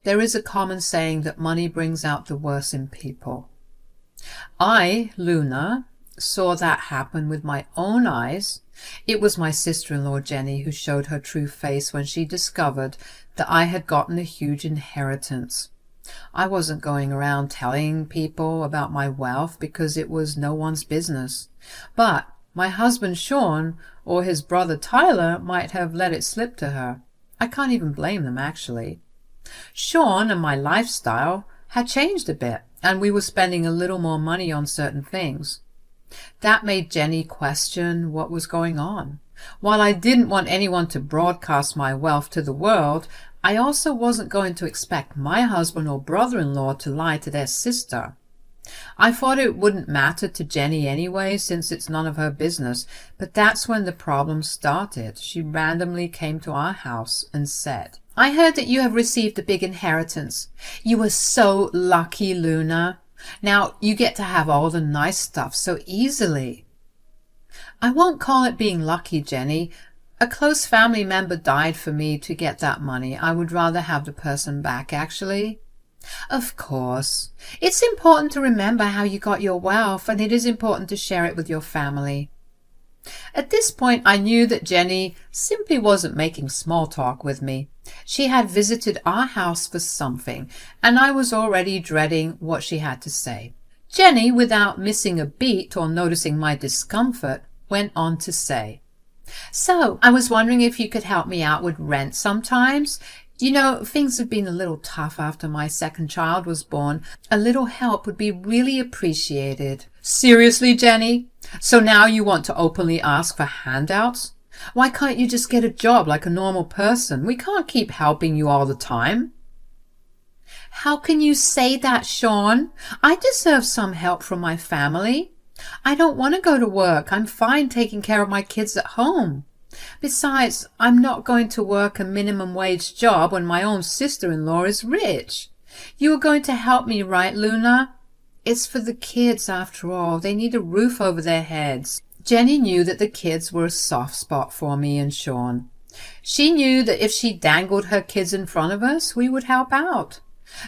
There is a common saying that money brings out the worst in people. I, Luna, saw that happen with my own eyes. It was my sister-in-law Jenny who showed her true face when she discovered that I had gotten a huge inheritance. I wasn't going around telling people about my wealth because it was no one's business. But my husband Sean or his brother Tyler might have let it slip to her. I can't even blame them, actually. Sean and my lifestyle had changed a bit, and we were spending a little more money on certain things. That made Jenny question what was going on. While I didn't want anyone to broadcast my wealth to the world, I also wasn't going to expect my husband or brother-in-law to lie to their sister. I thought it wouldn't matter to Jenny anyway, since it's none of her business, but that's when the problem started. She randomly came to our house and said, "I heard that you have received a big inheritance. You were so lucky, Luna. Now you get to have all the nice stuff so easily." I won't call it being lucky, Jenny. A close family member died for me to get that money. I would rather have the person back, actually. Of course. It's important to remember how you got your wealth, and it is important to share it with your family. At this point, I knew that Jenny simply wasn't making small talk with me. She had visited our house for something, and I was already dreading what she had to say. Jenny, without missing a beat or noticing my discomfort, went on to say, "So, I was wondering if you could help me out with rent sometimes. You know, things have been a little tough after my second child was born. A little help would be really appreciated." Seriously, Jenny? So now you want to openly ask for handouts? Why can't you just get a job like a normal person? We can't keep helping you all the time. How can you say that, Sean? I deserve some help from my family. I don't want to go to work. I'm fine taking care of my kids at home. Besides, I'm not going to work a minimum wage job when my own sister-in-law is rich. You are going to help me, right, Luna? It's for the kids, after all. They need a roof over their heads. Jenny knew that the kids were a soft spot for me and Sean. She knew that if she dangled her kids in front of us, we would help out.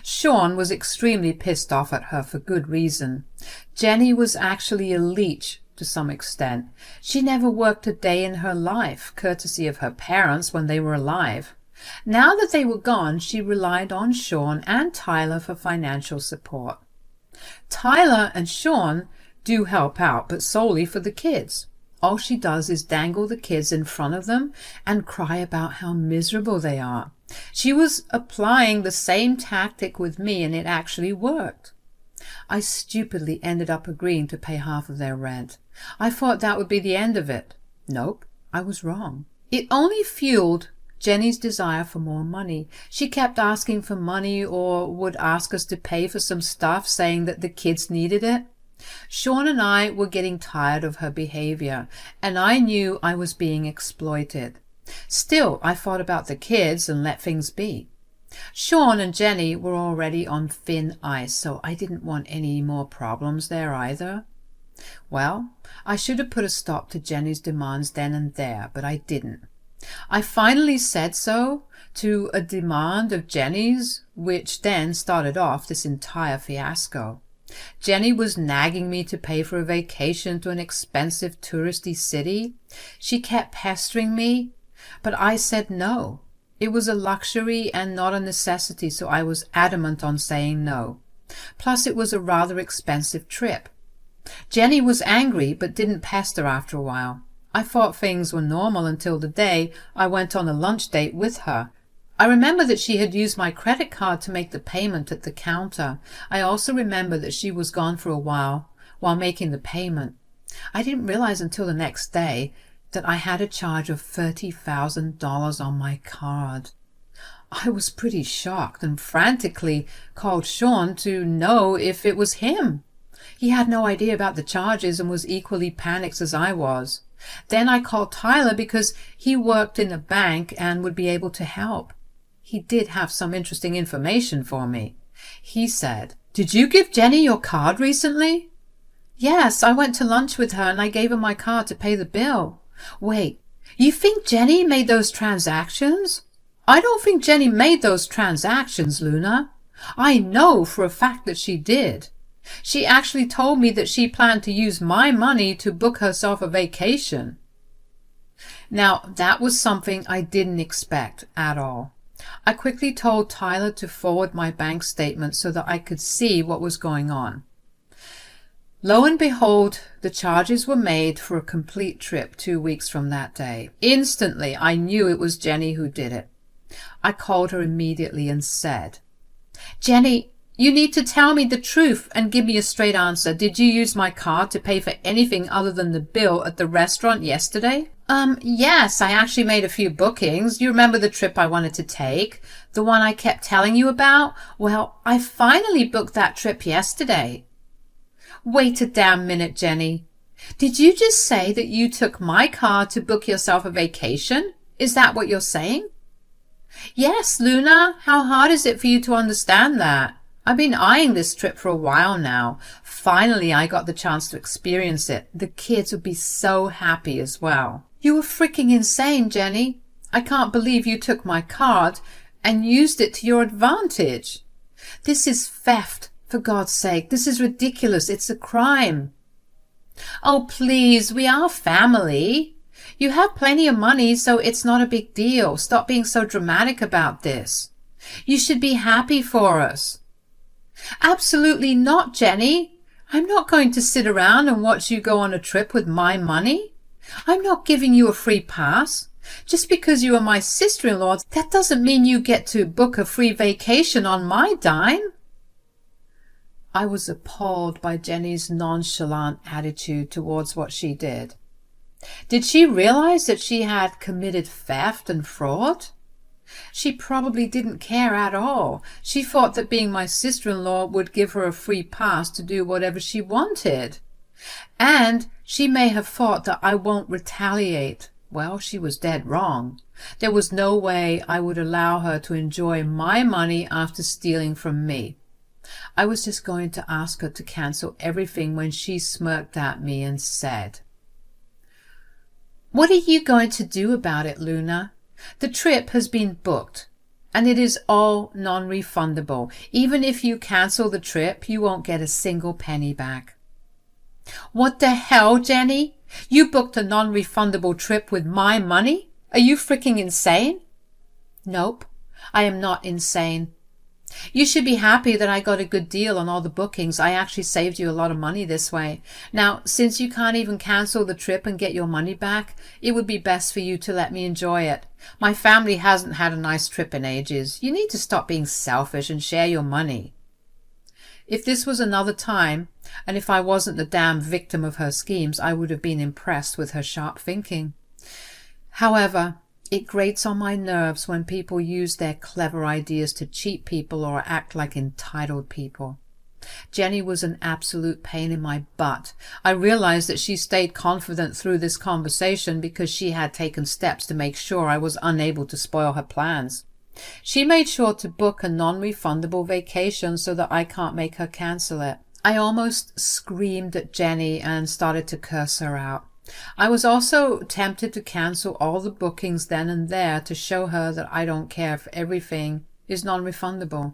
Sean was extremely pissed off at her for good reason. Jenny was actually a leech to some extent. She never worked a day in her life, courtesy of her parents when they were alive. Now that they were gone, she relied on Sean and Tyler for financial support. Tyler and Sean do help out, but solely for the kids. All she does is dangle the kids in front of them and cry about how miserable they are. She was applying the same tactic with me, and it actually worked. I stupidly ended up agreeing to pay half of their rent. I thought that would be the end of it. Nope, I was wrong. It only fueled Jenny's desire for more money. She kept asking for money or would ask us to pay for some stuff, saying that the kids needed it. Sean and I were getting tired of her behavior, and I knew I was being exploited. Still, I thought about the kids and let things be. Sean and Jenny were already on thin ice, so I didn't want any more problems there either. Well, I should have put a stop to Jenny's demands then and there, but I didn't. I finally said so to a demand of Jenny's, which then started off this entire fiasco. Jenny was nagging me to pay for a vacation to an expensive touristy city. She kept pestering me, but I said no. It was a luxury and not a necessity, so I was adamant on saying no. Plus, it was a rather expensive trip. Jenny was angry, but didn't pester after a while. I thought things were normal until the day I went on a lunch date with her. I remember that she had used my credit card to make the payment at the counter. I also remember that she was gone for a while making the payment. I didn't realize until the next day that I had a charge of $30,000 on my card. I was pretty shocked and frantically called Sean to know if it was him. He had no idea about the charges and was equally panicked as I was. Then I called Tyler because he worked in a bank and would be able to help. He did have some interesting information for me. He said, "Did you give Jenny your card recently?" "Yes, I went to lunch with her and I gave her my card to pay the bill." "Wait, you think Jenny made those transactions?" I don't think Jenny made those transactions, Luna. I know for a fact that she did. She actually told me that she planned to use my money to book herself a vacation. Now, that was something I didn't expect at all. I quickly told Tyler to forward my bank statement so that I could see what was going on. Lo and behold, the charges were made for a complete trip 2 weeks from that day. Instantly, I knew it was Jenny who did it. I called her immediately and said, "Jenny, you need to tell me the truth and give me a straight answer. Did you use my card to pay for anything other than the bill at the restaurant yesterday?" Yes, I actually made a few bookings. You remember the trip I wanted to take? The one I kept telling you about? Well, I finally booked that trip yesterday." Wait a damn minute, Jenny. Did you just say that you took my card to book yourself a vacation? Is that what you're saying? Yes, Luna. How hard is it for you to understand that? I've been eyeing this trip for a while now. Finally, I got the chance to experience it. The kids would be so happy as well. You were freaking insane, Jenny. I can't believe you took my card and used it to your advantage. This is theft, for God's sake. This is ridiculous. It's a crime. Oh, please, we are family. You have plenty of money, so it's not a big deal. Stop being so dramatic about this. You should be happy for us. Absolutely not, Jenny. I'm not going to sit around and watch you go on a trip with my money. I'm not giving you a free pass. Just because you are my sister-in-law, that doesn't mean you get to book a free vacation on my dime. I was appalled by Jenny's nonchalant attitude towards what she did. Did she realize that she had committed theft and fraud? She probably didn't care at all. She thought that being my sister-in-law would give her a free pass to do whatever she wanted. And she may have thought that I won't retaliate. Well, she was dead wrong. There was no way I would allow her to enjoy my money after stealing from me. I was just going to ask her to cancel everything when she smirked at me and said, "What are you going to do about it, Luna? The trip has been booked, and it is all non-refundable. Even if you cancel the trip, you won't get a single penny back." What the hell, Jenny? You booked a non-refundable trip with my money? Are you freaking insane? Nope, I am not insane. You should be happy that I got a good deal on all the bookings. I actually saved you a lot of money this way. Now, since you can't even cancel the trip and get your money back, it would be best for you to let me enjoy it. My family hasn't had a nice trip in ages. You need to stop being selfish and share your money. If this was another time, and if I wasn't the damn victim of her schemes, I would have been impressed with her sharp thinking. However, it grates on my nerves when people use their clever ideas to cheat people or act like entitled people. Jenny was an absolute pain in my butt. I realized that she stayed confident through this conversation because she had taken steps to make sure I was unable to spoil her plans. She made sure to book a non-refundable vacation so that I can't make her cancel it. I almost screamed at Jenny and started to curse her out. I was also tempted to cancel all the bookings then and there to show her that I don't care if everything is non-refundable.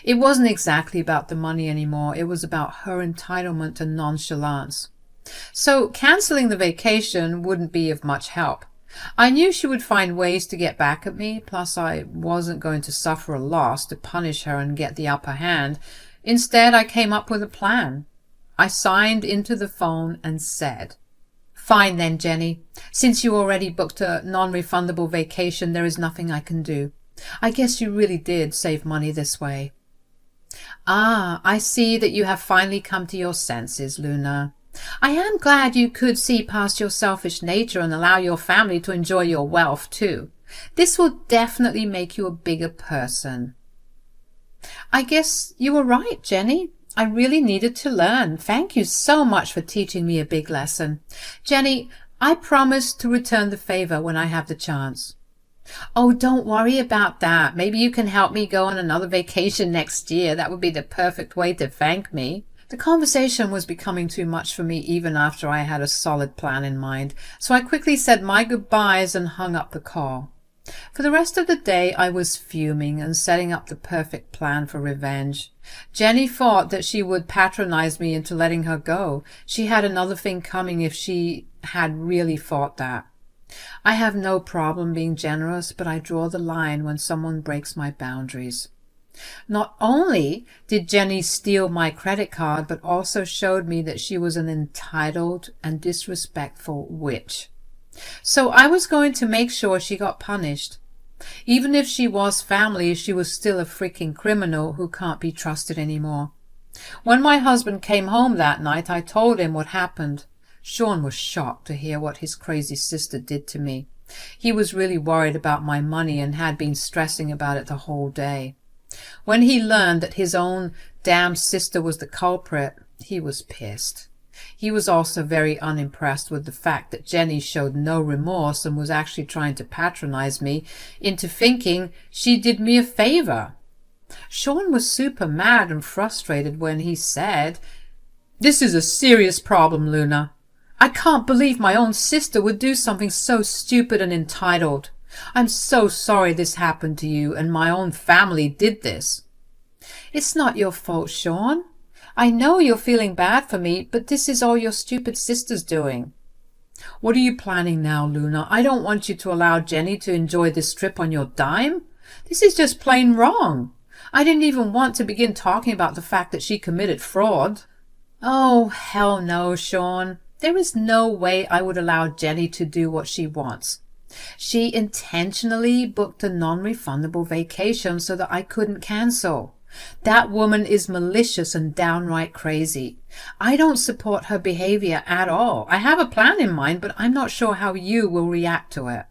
It wasn't exactly about the money anymore. It was about her entitlement and nonchalance. So canceling the vacation wouldn't be of much help. I knew she would find ways to get back at me, plus I wasn't going to suffer a loss to punish her and get the upper hand. Instead, I came up with a plan. I signed into the phone and said, "Fine then, Jenny. Since you already booked a non-refundable vacation, there is nothing I can do. I guess you really did save money this way." "Ah, I see that you have finally come to your senses, Luna. I am glad you could see past your selfish nature and allow your family to enjoy your wealth too. This will definitely make you a bigger person." "I guess you were right, Jenny. I really needed to learn. Thank you so much for teaching me a big lesson. Jenny, I promise to return the favor when I have the chance." "Oh, don't worry about that. Maybe you can help me go on another vacation next year. That would be the perfect way to thank me." The conversation was becoming too much for me even after I had a solid plan in mind, so I quickly said my goodbyes and hung up the call. For the rest of the day I was fuming and setting up the perfect plan for revenge. Jenny thought that she would patronize me into letting her go. She had another thing coming if she had really thought that. I have no problem being generous, but I draw the line when someone breaks my boundaries. Not only did Jenny steal my credit card, but also showed me that she was an entitled and disrespectful witch. So I was going to make sure she got punished. Even if she was family, she was still a freaking criminal who can't be trusted anymore. When my husband came home that night, I told him what happened. Sean was shocked to hear what his crazy sister did to me. He was really worried about my money and had been stressing about it the whole day. When he learned that his own damn sister was the culprit, he was pissed. He was also very unimpressed with the fact that Jenny showed no remorse and was actually trying to patronize me into thinking she did me a favor. Sean was super mad and frustrated when he said, "This is a serious problem, Luna. I can't believe my own sister would do something so stupid and entitled. I'm so sorry this happened to you and my own family did this." "It's not your fault, Sean. I know you're feeling bad for me, but this is all your stupid sister's doing." "What are you planning now, Luna? I don't want you to allow Jenny to enjoy this trip on your dime. This is just plain wrong. I didn't even want to begin talking about the fact that she committed fraud." "Oh, hell no, Sean. There is no way I would allow Jenny to do what she wants. She intentionally booked a non-refundable vacation so that I couldn't cancel. That woman is malicious and downright crazy. I don't support her behavior at all. I have a plan in mind, but I'm not sure how you will react to it."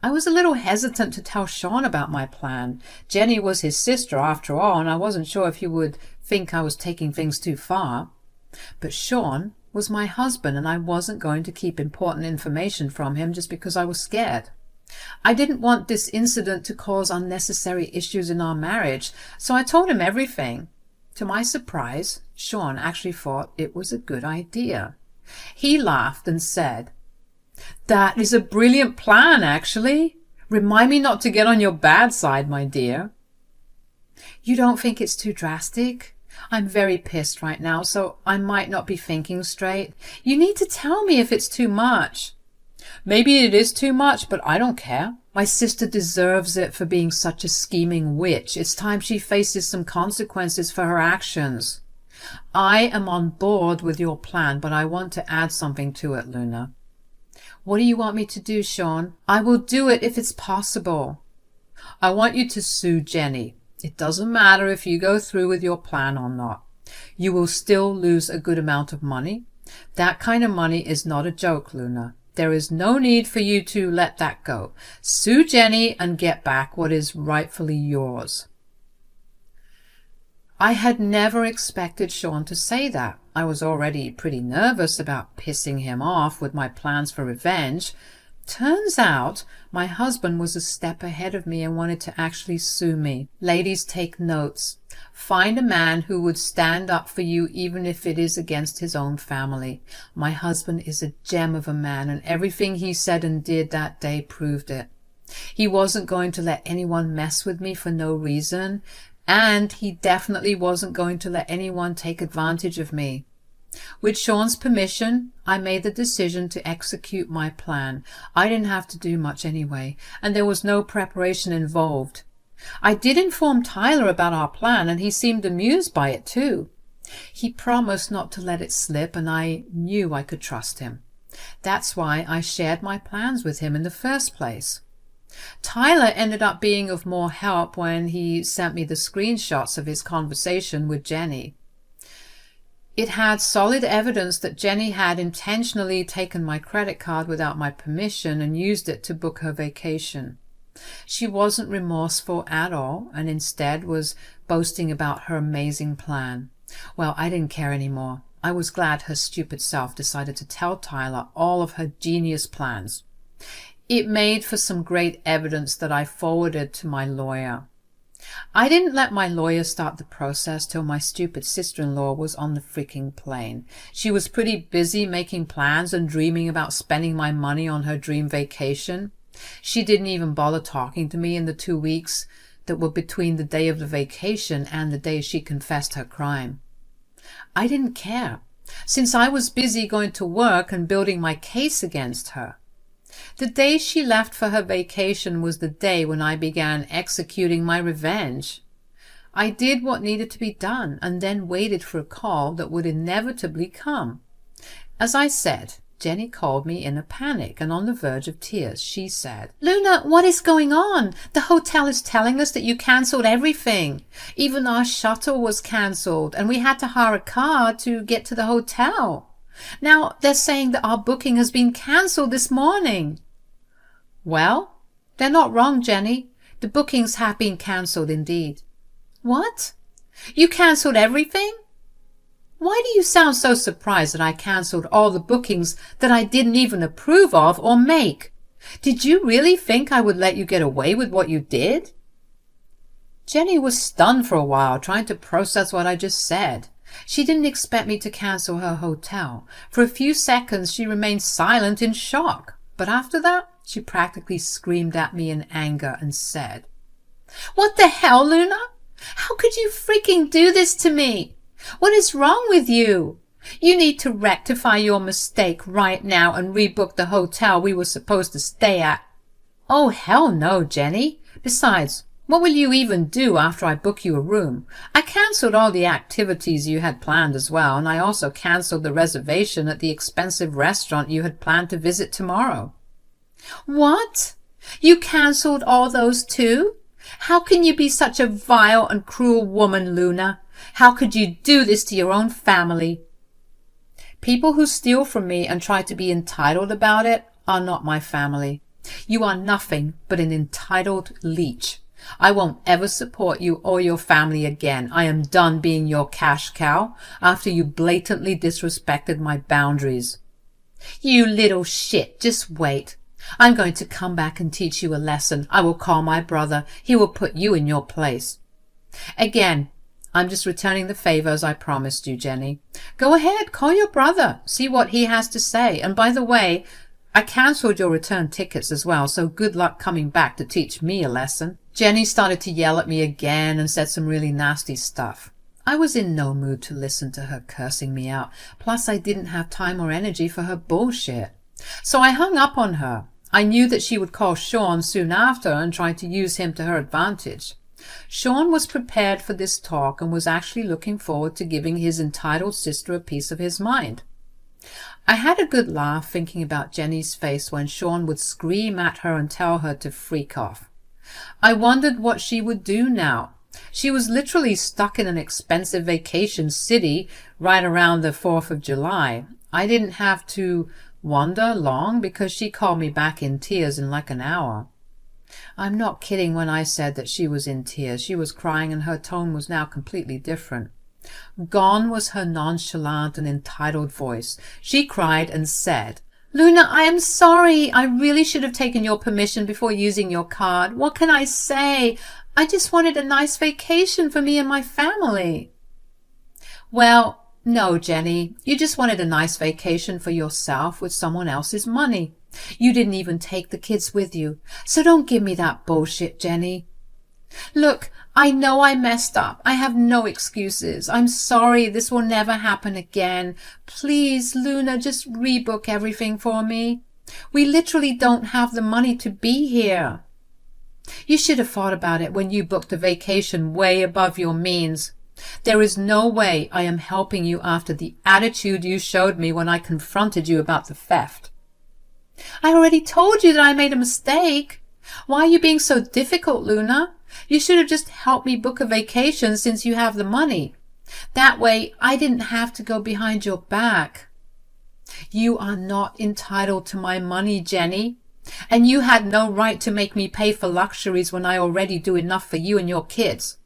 I was a little hesitant to tell Sean about my plan. Jenny was his sister after all, and I wasn't sure if he would think I was taking things too far. But Sean was my husband, and I wasn't going to keep important information from him just because I was scared. I didn't want this incident to cause unnecessary issues in our marriage, so I told him everything. To my surprise, Sean actually thought it was a good idea. He laughed and said, "That is a brilliant plan, actually. Remind me not to get on your bad side, my dear." "You don't think it's too drastic? I'm very pissed right now, so I might not be thinking straight. You need to tell me if it's too much." "Maybe it is too much, but I don't care. My sister deserves it for being such a scheming witch. It's time she faces some consequences for her actions." "I am on board with your plan, but I want to add something to it, Luna." "What do you want me to do, Sean?" "I will do it if it's possible." "I want you to sue Jenny. It doesn't matter if you go through with your plan or not. You will still lose a good amount of money. That kind of money is not a joke, Luna. There is no need for you to let that go. Sue Jenny and get back what is rightfully yours." I had never expected Sean to say that. I was already pretty nervous about pissing him off with my plans for revenge. Turns out my husband was a step ahead of me and wanted to actually sue me. Ladies, take notes. Find a man who would stand up for you even if it is against his own family. My husband is a gem of a man, and everything he said and did that day proved it. He wasn't going to let anyone mess with me for no reason, and he definitely wasn't going to let anyone take advantage of me. With Sean's permission, I made the decision to execute my plan. I didn't have to do much anyway, and there was no preparation involved. I did inform Tyler about our plan, and he seemed amused by it too. He promised not to let it slip, and I knew I could trust him. That's why I shared my plans with him in the first place. Tyler ended up being of more help when he sent me the screenshots of his conversation with Jenny. It had solid evidence that Jenny had intentionally taken my credit card without my permission and used it to book her vacation. She wasn't remorseful at all, and instead was boasting about her amazing plan. Well, I didn't care anymore. I was glad her stupid self decided to tell Tyler all of her genius plans. It made for some great evidence that I forwarded to my lawyer. I didn't let my lawyer start the process till my stupid sister-in-law was on the freaking plane. She was pretty busy making plans and dreaming about spending my money on her dream vacation. She didn't even bother talking to me in the 2 weeks that were between the day of the vacation and the day she confessed her crime. I didn't care, since I was busy going to work and building my case against her. The day she left for her vacation was the day when I began executing my revenge. I did what needed to be done and then waited for a call that would inevitably come. As I said, Jenny called me in a panic and on the verge of tears. She said, "Luna, what is going on? The hotel is telling us that you cancelled everything. Even our shuttle was cancelled and we had to hire a car to get to the hotel. Now they're saying that our booking has been cancelled this morning." Well, they're not wrong, Jenny. The bookings have been cancelled indeed. What? You cancelled everything? Why do you sound so surprised that I cancelled all the bookings that I didn't even approve of or make? Did you really think I would let you get away with what you did? Jenny was stunned for a while, trying to process what I just said. She didn't expect me to cancel her hotel. For a few seconds she remained silent in shock, but after that she practically screamed at me in anger and said, "What the hell, Luna? How could you freaking do this to me? What is wrong with you? You need to rectify your mistake right now and rebook the hotel we were supposed to stay at." "Oh, hell no, Jenny. Besides, what will you even do after I book you a room? I cancelled all the activities you had planned as well, and I also cancelled the reservation at the expensive restaurant you had planned to visit tomorrow." "What? You cancelled all those too? How can you be such a vile and cruel woman, Luna? How could you do this to your own family?" People who steal from me and try to be entitled about it are not my family. You are nothing but an entitled leech. I won't ever support you or your family again. I am done being your cash cow after you blatantly disrespected my boundaries. "You little shit, just wait. I'm going to come back and teach you a lesson. I will call my brother. He will put you in your place." Again, I'm just returning the favor as I promised you, Jenny. Go ahead, call your brother. See what he has to say. And by the way, I cancelled your return tickets as well, so good luck coming back to teach me a lesson. Jenny started to yell at me again and said some really nasty stuff. I was in no mood to listen to her cursing me out. Plus, I didn't have time or energy for her bullshit. So I hung up on her. I knew that she would call Sean soon after and try to use him to her advantage. Sean was prepared for this talk and was actually looking forward to giving his entitled sister a piece of his mind. I had a good laugh thinking about Jenny's face when Sean would scream at her and tell her to freak off. I wondered what she would do now. She was literally stuck in an expensive vacation city right around the 4th of July. I didn't have to wonder long because she called me back in tears in like an hour. I'm not kidding when I said that she was in tears. She was crying and her tone was now completely different. Gone was her nonchalant and entitled voice. She cried and said, "Luna, I am sorry. I really should have taken your permission before using your card. What can I say? I just wanted a nice vacation for me and my family." Well, no, Jenny, you just wanted a nice vacation for yourself with someone else's money. You didn't even take the kids with you. So don't give me that bullshit, Jenny. Look, I know I messed up. I have no excuses. I'm sorry. This will never happen again. Please, Luna, just rebook everything for me. We literally don't have the money to be here. You should have thought about it when you booked a vacation way above your means. There is no way I am helping you after the attitude you showed me when I confronted you about the theft. I already told you that I made a mistake. Why are you being so difficult, Luna? You should have just helped me book a vacation since you have the money. That way I didn't have to go behind your back. You are not entitled to my money, Jenny. And you had no right to make me pay for luxuries when I already do enough for you and your kids.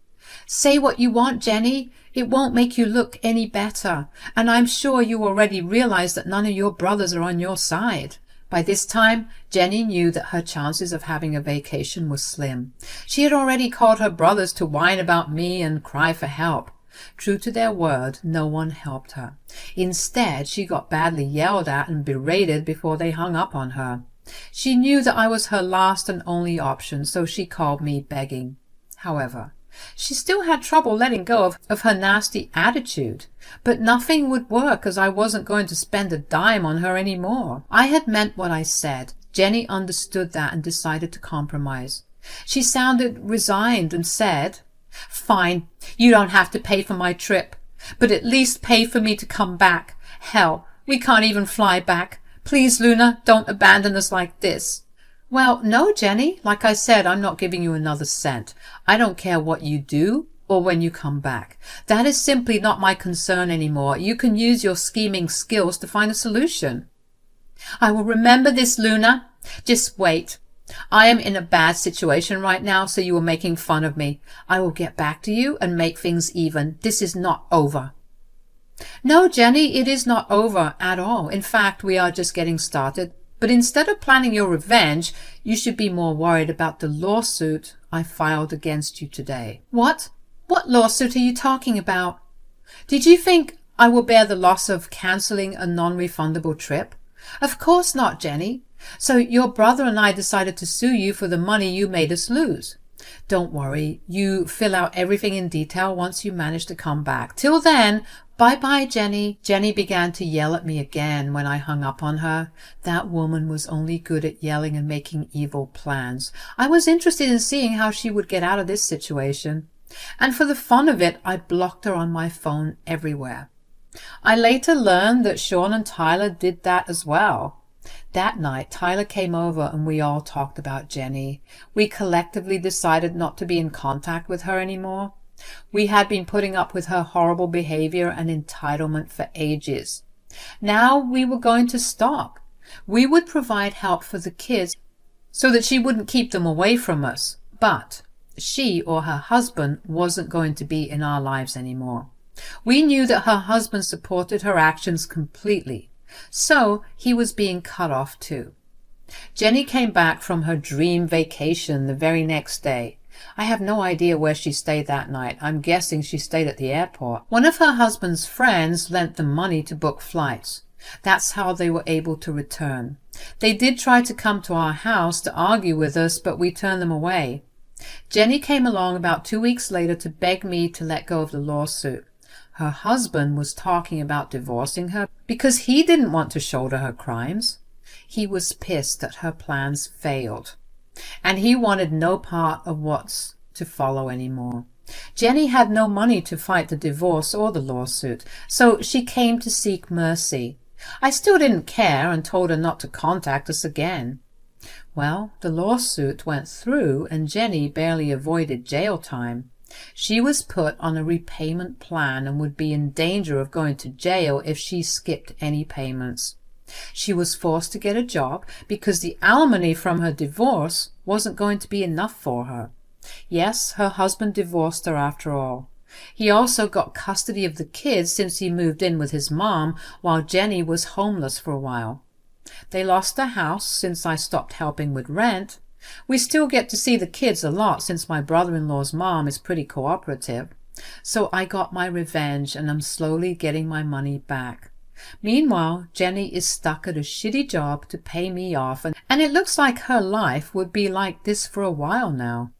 Say what you want, Jenny. It won't make you look any better. And I'm sure you already realize that none of your brothers are on your side. By this time, Jenny knew that her chances of having a vacation were slim. She had already called her brothers to whine about me and cry for help. True to their word, no one helped her. Instead, she got badly yelled at and berated before they hung up on her. She knew that I was her last and only option, so she called me begging. However, she still had trouble letting go of her nasty attitude, but nothing would work as I wasn't going to spend a dime on her anymore. I had meant what I said. Jenny understood that and decided to compromise. She sounded resigned and said, "Fine, you don't have to pay for my trip, but at least pay for me to come back. Hell, we can't even fly back. Please, Luna, don't abandon us like this." "Well, no, Jenny. Like I said, I'm not giving you another cent. I don't care what you do or when you come back. That is simply not my concern anymore. You can use your scheming skills to find a solution." "I will remember this, Luna. Just wait. I am in a bad situation right now, so you are making fun of me. I will get back to you and make things even. This is not over." "No, Jenny, it is not over at all. In fact, we are just getting started. But instead of planning your revenge, you should be more worried about the lawsuit I filed against you today." "What? What lawsuit are you talking about? Did you think I will bear the loss of cancelling a non-refundable trip?" "Of course not, Jenny. So your brother and I decided to sue you for the money you made us lose. Don't worry, you fill out everything in detail once you manage to come back. Till then, bye-bye, Jenny." Jenny began to yell at me again when I hung up on her. That woman was only good at yelling and making evil plans. I was interested in seeing how she would get out of this situation. And for the fun of it, I blocked her on my phone everywhere. I later learned that Sean and Tyler did that as well. That night, Tyler came over and we all talked about Jenny. We collectively decided not to be in contact with her anymore. We had been putting up with her horrible behavior and entitlement for ages. Now we were going to stop. We would provide help for the kids so that she wouldn't keep them away from us. But she or her husband wasn't going to be in our lives anymore. We knew that her husband supported her actions completely, so he was being cut off too. Jenny came back from her dream vacation the very next day. I have no idea where she stayed that night. I'm guessing she stayed at the airport. One of her husband's friends lent them money to book flights. That's how they were able to return. They did try to come to our house to argue with us, but we turned them away. Jenny came along about 2 weeks later to beg me to let go of the lawsuit. Her husband was talking about divorcing her because he didn't want to shoulder her crimes. He was pissed that her plans failed, and he wanted no part of what's to follow anymore. Jenny had no money to fight the divorce or the lawsuit, so she came to seek mercy. I still didn't care and told her not to contact us again. Well, the lawsuit went through and Jenny barely avoided jail time. She was put on a repayment plan and would be in danger of going to jail if she skipped any payments. She was forced to get a job because the alimony from her divorce wasn't going to be enough for her. Yes, her husband divorced her after all. He also got custody of the kids since he moved in with his mom while Jenny was homeless for a while. They lost their house since I stopped helping with rent. We still get to see the kids a lot since my brother-in-law's mom is pretty cooperative. So I got my revenge and I'm slowly getting my money back. Meanwhile, Jenny is stuck at a shitty job to pay me off, and it looks like her life would be like this for a while now.